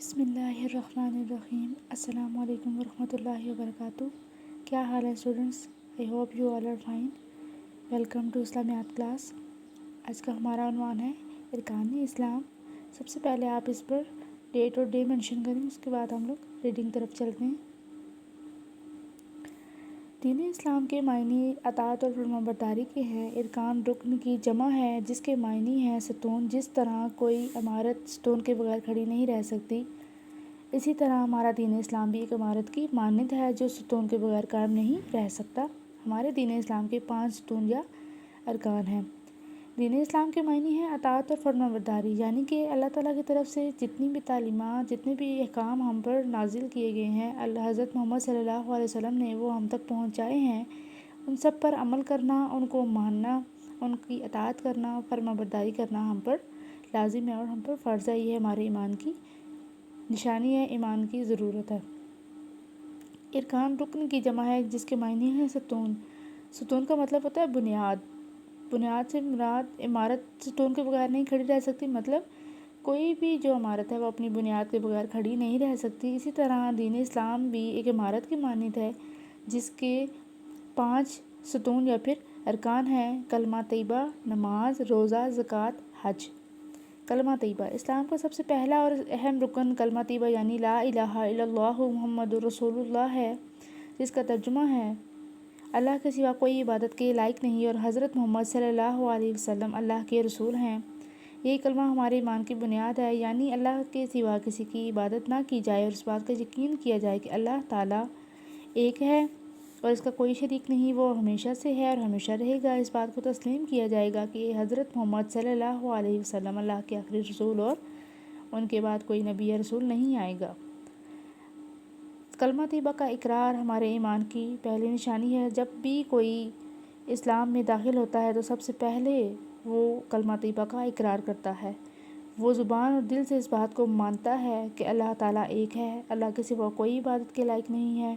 بسم اللہ الرحمن الرحیم۔ السلام علیکم ورحمۃ اللہ وبرکاتہ۔ کیا حال ہے students? I hope you all are fine. Welcome to اسلامیات کلاس۔ آج کا ہمارا عنوان ہے ارکان اسلام۔ سب سے پہلے آپ اس پر ڈیٹ اور ڈے مینشن کریں، اس کے بعد ہم لوگ ریڈنگ طرف چلتے ہیں۔ دین اسلام کے معنی اطاعت اور فرمانبرداری کے ہیں۔ ارکان رکن کی جمع ہے جس کے معنی ہیں ستون۔ جس طرح کوئی عمارت ستون کے بغیر کھڑی نہیں رہ سکتی، اسی طرح ہمارا دین اسلام بھی ایک عمارت کی مانند ہے جو ستون کے بغیر قائم نہیں رہ سکتا۔ ہمارے دین اسلام کے 5 ستون یا ارکان ہیں۔ دین اسلام کے معنی ہیں اطاعت اور فرمانبرداری، یعنی کہ اللہ تعالیٰ کی طرف سے جتنی بھی تعلیمات، جتنے بھی احکام ہم پر نازل کیے گئے ہیں، حضرت محمد صلی اللہ علیہ وسلم نے وہ ہم تک پہنچائے ہیں، ان سب پر عمل کرنا، ان کو ماننا، ان کی اطاعت کرنا، فرمانبرداری کرنا ہم پر لازم ہے اور ہم پر فرض ہے۔ یہ ہمارے ایمان کی نشانی ہے، ایمان کی ضرورت ہے۔ ارکان رکن کی جمع ہے جس کے معنی ہیں ستون۔ ستون کا مطلب ہوتا ہے بنیاد۔ بنیاد سے مراد عمارت ستون کے بغیر نہیں کھڑی رہ سکتی، مطلب کوئی بھی جو عمارت ہے وہ اپنی بنیاد کے بغیر کھڑی نہیں رہ سکتی۔ اسی طرح دین اسلام بھی ایک عمارت کی مانند ہے جس کے 5 ستون یا پھر ارکان ہیں: کلمہ طیبہ، نماز، روزہ، زکوٰۃ، حج۔ کلمہ طیبہ اسلام کا سب سے پہلا اور اہم رکن کلمہ طیبہ یعنی لا الہ الا اللہ محمد رسول اللہ ہے، جس کا ترجمہ ہے اللہ کے سوا کوئی عبادت کے لائق نہیں اور حضرت محمد صلی اللہ علیہ وسلم اللہ کے رسول ہیں۔ یہ کلمہ ہمارے ایمان کی بنیاد ہے، یعنی اللہ کے سوا کسی کی عبادت نہ کی جائے اور اس بات کا یقین کیا جائے کہ اللہ تعالیٰ ایک ہے اور اس کا کوئی شریک نہیں، وہ ہمیشہ سے ہے اور ہمیشہ رہے گا۔ اس بات کو تسلیم کیا جائے گا کہ حضرت محمد صلی اللہ علیہ وسلم اللہ کے آخری رسول اور ان کے بعد کوئی نبی یا رسول نہیں آئے گا۔ کلمہ طیبہ کا اقرار ہمارے ایمان کی پہلی نشانی ہے۔ جب بھی کوئی اسلام میں داخل ہوتا ہے تو سب سے پہلے وہ کلمہ طیبہ کا اقرار کرتا ہے۔ وہ زبان اور دل سے اس بات کو مانتا ہے کہ اللہ تعالیٰ ایک ہے، اللہ کے سوا کوئی عبادت کے لائق نہیں ہے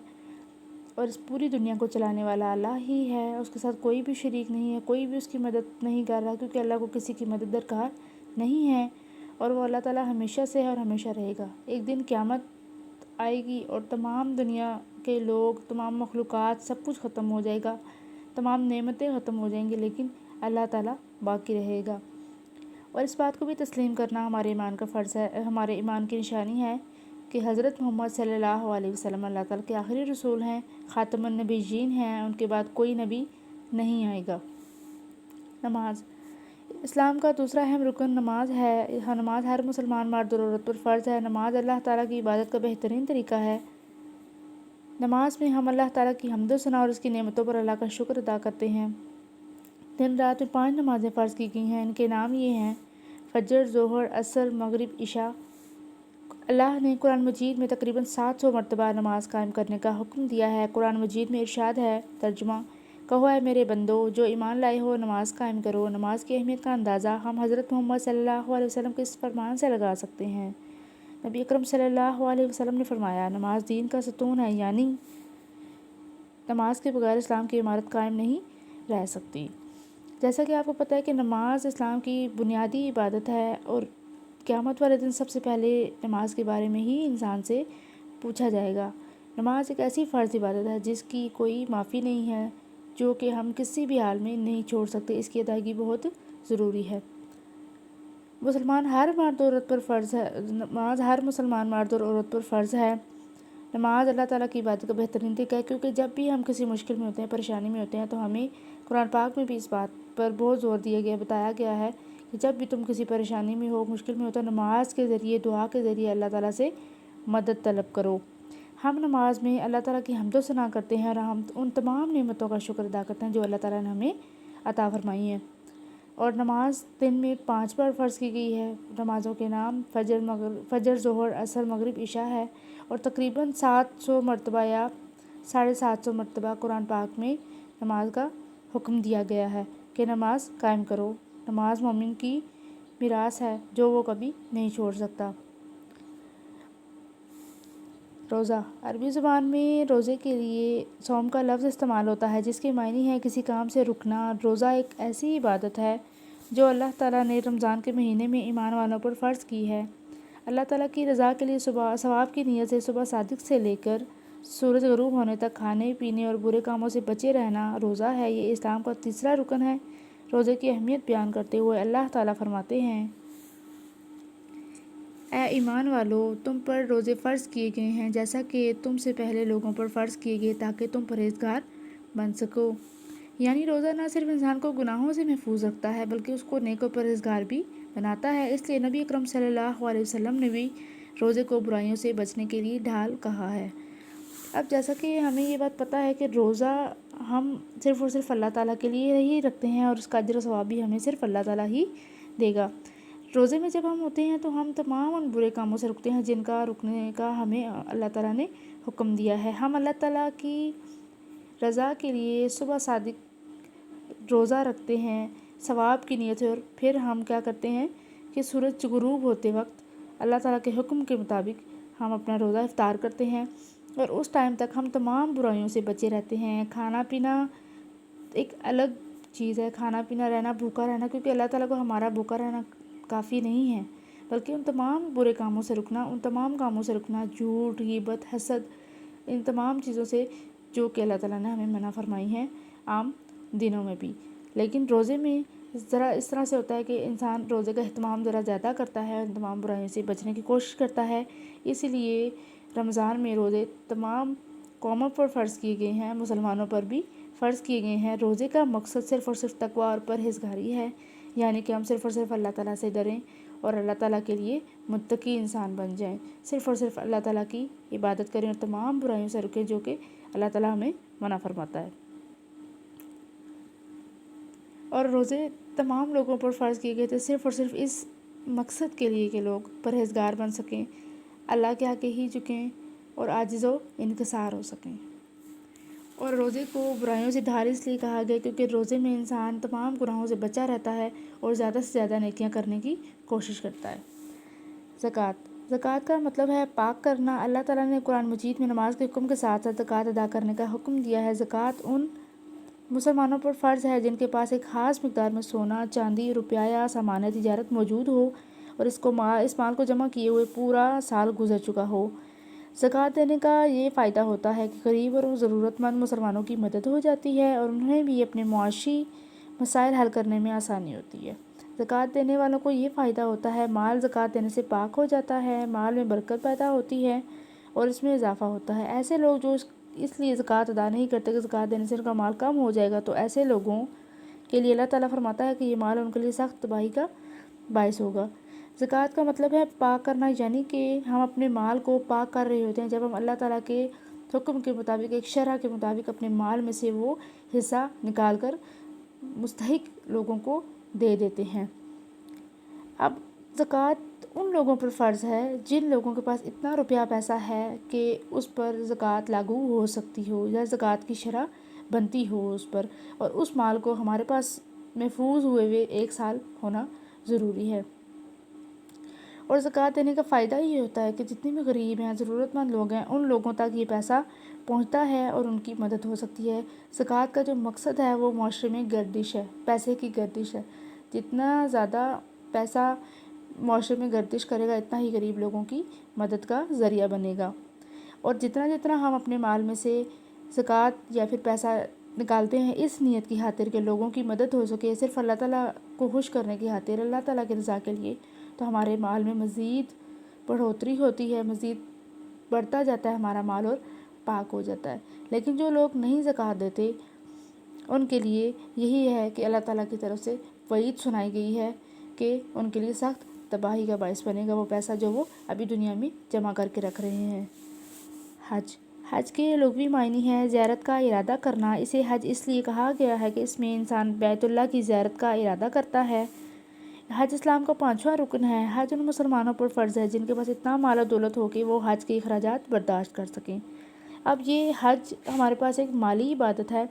اور اس پوری دنیا کو چلانے والا اللہ ہی ہے، اس کے ساتھ کوئی بھی شریک نہیں ہے، کوئی بھی اس کی مدد نہیں کر رہا کیونکہ اللہ کو کسی کی مدد درکار نہیں ہے اور وہ اللہ تعالیٰ ہمیشہ سے ہے اور ہمیشہ رہے گا۔ ایک دن قیامت آئے گی اور تمام دنیا کے لوگ، تمام مخلوقات، سب کچھ ختم ہو جائے گا، تمام نعمتیں ختم ہو جائیں گی، لیکن اللہ تعالیٰ باقی رہے گا۔ اور اس بات کو بھی تسلیم کرنا ہمارے ایمان کا فرض ہے، ہمارے ایمان کی نشانی ہے کہ حضرت محمد صلی اللہ علیہ وسلم اللہ تعالیٰ کے آخری رسول ہیں، خاتم النبیین ہیں، ان کے بعد کوئی نبی نہیں آئے گا۔ نماز اسلام کا دوسرا اہم رکن نماز ہے۔ نماز ہر مسلمان مرد اور عورت پر فرض ہے۔ نماز اللہ تعالیٰ کی عبادت کا بہترین طریقہ ہے۔ نماز میں ہم اللہ تعالیٰ کی حمد و ثنا اور اس کی نعمتوں پر اللہ کا شکر ادا کرتے ہیں۔ دن رات میں 5 نمازیں فرض کی گئی ہیں، ان کے نام یہ ہیں: فجر، ظہر، عصر، مغرب، عشاء۔ اللہ نے قرآن مجید میں تقریباً 700 مرتبہ نماز قائم کرنے کا حکم دیا ہے۔ قرآن مجید میں ارشاد ہے، ترجمہ: کہو اے میرے بندو جو ایمان لائے ہو، نماز قائم کرو۔ نماز کی اہمیت کا اندازہ ہم حضرت محمد صلی اللہ علیہ وسلم کے اس فرمان سے لگا سکتے ہیں۔ نبی اکرم صلی اللہ علیہ وسلم نے فرمایا، نماز دین کا ستون ہے، یعنی نماز کے بغیر اسلام کی عمارت قائم نہیں رہ سکتی۔ جیسا کہ آپ کو پتہ ہے کہ نماز اسلام کی بنیادی عبادت ہے اور قیامت والے دن سب سے پہلے نماز کے بارے میں ہی انسان سے پوچھا جائے گا۔ نماز ایک ایسی فرض عبادت ہے جس کی کوئی معافی نہیں ہے، جو کہ ہم کسی بھی حال میں نہیں چھوڑ سکتے، اس کی ادائیگی بہت ضروری ہے۔ مسلمان ہر مرد اور عورت پر فرض ہے نماز ہر مسلمان مرد اور عورت پر فرض ہے۔ نماز اللہ تعالیٰ کی عبادت کا بہترین طریقہ ہے، کیونکہ جب بھی ہم کسی مشکل میں ہوتے ہیں، پریشانی میں ہوتے ہیں، تو ہمیں قرآن پاک میں بھی اس بات پر بہت زور دیا گیا، بتایا گیا ہے کہ جب بھی تم کسی پریشانی میں ہو، مشکل میں ہو، تو نماز کے ذریعے، دعا کے ذریعے اللہ تعالیٰ سے مدد طلب کرو۔ ہم نماز میں اللہ تعالیٰ کی حمد و ثنا کرتے ہیں اور ہم ان تمام نعمتوں کا شکر ادا کرتے ہیں جو اللہ تعالیٰ نے ہمیں عطا فرمائی ہیں۔ اور نماز دن میں 5 بار فرض کی گئی ہے۔ نمازوں کے نام فجر، ظہر، عصر، مغرب، عشاء ہے اور تقریباً 700 مرتبہ یا 750 مرتبہ قرآن پاک میں نماز کا حکم دیا گیا ہے کہ نماز قائم کرو۔ نماز مومن کی میراث ہے جو وہ کبھی نہیں چھوڑ سکتا۔ روزہ عربی زبان میں روزے کے لیے صوم کا لفظ استعمال ہوتا ہے جس کے معنی ہے کسی کام سے رکنا۔ روزہ ایک ایسی عبادت ہے جو اللہ تعالیٰ نے رمضان کے مہینے میں ایمان والوں پر فرض کی ہے۔ اللہ تعالیٰ کی رضا کے لیے ثواب کی نیت سے صبح صادق سے لے کر سورج غروب ہونے تک کھانے پینے اور برے کاموں سے بچے رہنا روزہ ہے۔ یہ اسلام کا تیسرا رکن ہے۔ روزے کی اہمیت بیان کرتے ہوئے اللہ تعالیٰ فرماتے ہیں: اے ایمان والو، تم پر روزے فرض کیے گئے ہیں جیسا کہ تم سے پہلے لوگوں پر فرض کیے گئے تاکہ تم پرہیزگار بن سکو۔ یعنی روزہ نہ صرف انسان کو گناہوں سے محفوظ رکھتا ہے بلکہ اس کو نیک و پرہیزگار بھی بناتا ہے۔ اس لیے نبی اکرم صلی اللہ علیہ وسلم نے بھی روزے کو برائیوں سے بچنے کے لیے ڈھال کہا ہے۔ اب جیسا کہ ہمیں یہ بات پتہ ہے کہ روزہ ہم صرف اور صرف اللہ تعالیٰ کے لیے ہی رکھتے ہیں اور اس کا اجر و ثواب بھی ہمیں صرف اللہ تعالیٰ ہی دے گا۔ روزے میں جب ہم ہوتے ہیں تو ہم تمام ان برے کاموں سے رکتے ہیں جن کا رکنے کا ہمیں اللہ تعالیٰ نے حکم دیا ہے۔ ہم اللہ تعالیٰ کی رضا کے لیے صبح صادق روزہ رکھتے ہیں ثواب کی نیت سے، اور پھر ہم کیا کرتے ہیں کہ سورج غروب ہوتے وقت اللہ تعالیٰ کے حکم کے مطابق ہم اپنا روزہ افطار کرتے ہیں، اور اس ٹائم تک ہم تمام برائیوں سے بچے رہتے ہیں۔ کھانا پینا ایک الگ چیز ہے، کھانا پینا رہنا، بھوکا رہنا، کیونکہ اللہ تعالیٰ کو ہمارا بھوکا رہنا کافی نہیں ہے، بلکہ ان تمام برے کاموں سے رکنا، ان تمام کاموں سے رکنا، جھوٹ، غیبت، حسد، ان تمام چیزوں سے جو کہ اللہ تعالیٰ نے ہمیں منع فرمائی ہیں عام دنوں میں بھی۔ لیکن روزے میں ذرا اس طرح سے ہوتا ہے کہ انسان روزے کا اہتمام ذرا زیادہ کرتا ہے، ان تمام برائیوں سے بچنے کی کوشش کرتا ہے۔ اسی لیے رمضان میں روزے تمام قوموں پر فرض کیے گئے ہیں، مسلمانوں پر بھی فرض کیے گئے ہیں۔ روزے کا مقصد صرف اور صرف تقویٰ اور پرہیزگاری ہے، یعنی کہ ہم صرف اور صرف اللہ تعالیٰ سے ڈریں اور اللہ تعالیٰ کے لیے متقی انسان بن جائیں، صرف اور صرف اللہ تعالیٰ کی عبادت کریں اور تمام برائیوں سے رکیں جو کہ اللہ تعالیٰ ہمیں منع فرماتا ہے۔ اور روزے تمام لوگوں پر فرض کیے گئے تھے صرف اور صرف اس مقصد کے لیے کہ لوگ پرہیزگار بن سکیں، اللہ کے آگے ہی جھکیں اور عاجز و انکسار ہو سکیں۔ اور روزے کو برائیوں سے ڈھال اس لیے کہا گیا کیونکہ روزے میں انسان تمام گناہوں سے بچا رہتا ہے اور زیادہ سے زیادہ نیکیاں کرنے کی کوشش کرتا ہے۔ زکوٰۃ کا مطلب ہے پاک کرنا۔ اللہ تعالیٰ نے قرآن مجید میں نماز کے حکم کے ساتھ ساتھ زکوٰۃ ادا کرنے کا حکم دیا ہے۔ زکوٰۃ ان مسلمانوں پر فرض ہے جن کے پاس ایک خاص مقدار میں سونا، چاندی، روپیہ یا سامان تجارت موجود ہو اور اس مال کو جمع کیے ہوئے پورا سال گزر چکا ہو۔ زکوٰۃ دینے کا یہ فائدہ ہوتا ہے کہ غریب اور ضرورت مند مسلمانوں کی مدد ہو جاتی ہے اور انہیں بھی اپنے معاشی مسائل حل کرنے میں آسانی ہوتی ہے۔ زکوٰۃ دینے والوں کو یہ فائدہ ہوتا ہے مال زکوٰۃ دینے سے پاک ہو جاتا ہے، مال میں برکت پیدا ہوتی ہے اور اس میں اضافہ ہوتا ہے۔ ایسے لوگ جو اس لیے زکوٰۃ ادا نہیں کرتے کہ زکوٰۃ دینے سے ان کا مال کم ہو جائے گا، تو ایسے لوگوں کے لیے اللہ تعالیٰ فرماتا ہے کہ یہ مال ان کے لیے سخت تباہی کا باعث ہوگا۔ زکوٰۃ کا مطلب ہے پاک کرنا، یعنی کہ ہم اپنے مال کو پاک کر رہے ہوتے ہیں جب ہم اللہ تعالیٰ کے حکم کے مطابق، ایک شرع کے مطابق اپنے مال میں سے وہ حصہ نکال کر مستحق لوگوں کو دے دیتے ہیں۔ اب زکوٰۃ ان لوگوں پر فرض ہے جن لوگوں کے پاس اتنا روپیہ پیسہ ہے کہ اس پر زکوٰۃ لاگو ہو سکتی ہو یا زکوٰۃ کی شرح بنتی ہو اس پر، اور اس مال کو ہمارے پاس محفوظ ہوئے 1 سال ہونا ضروری ہے۔ اور زکوٰۃ دینے کا فائدہ یہ ہوتا ہے کہ جتنے بھی غریب ہیں، ضرورت مند لوگ ہیں، ان لوگوں تک یہ پیسہ پہنچتا ہے اور ان کی مدد ہو سکتی ہے۔ زکوٰۃ کا جو مقصد ہے وہ معاشرے میں گردش ہے، پیسے کی گردش ہے۔ جتنا زیادہ پیسہ معاشرے میں گردش کرے گا اتنا ہی غریب لوگوں کی مدد کا ذریعہ بنے گا، اور جتنا ہم اپنے مال میں سے زکوٰۃ یا پھر پیسہ نکالتے ہیں اس نیت کی خاطر کہ لوگوں کی مدد ہو سکے، صرف اللہ تعالیٰ کو خوش کرنے کی خاطر، اللہ تعالیٰ کی رضا کے لیے، تو ہمارے مال میں مزید بڑھوتری ہوتی ہے، مزید بڑھتا جاتا ہے ہمارا مال اور پاک ہو جاتا ہے۔ لیکن جو لوگ نہیں زکوٰۃ دیتے ان کے لیے یہی ہے کہ اللہ تعالیٰ کی طرف سے وعید سنائی گئی ہے کہ ان کے لیے سخت تباہی کا باعث بنے گا وہ پیسہ جو وہ ابھی دنیا میں جمع کر کے رکھ رہے ہیں۔ حج کے لغوی معنی ہے زیارت کا ارادہ کرنا۔ اسے حج اس لیے کہا گیا ہے کہ اس میں انسان بیت اللہ کی زیارت کا ارادہ کرتا ہے۔ حج اسلام کا 5واں رکن ہے۔ حج ان مسلمانوں پر فرض ہے جن کے پاس اتنا مال و دولت ہو کہ وہ حج کے اخراجات برداشت کر سکیں۔ اب یہ حج ہمارے پاس ایک مالی عبادت ہے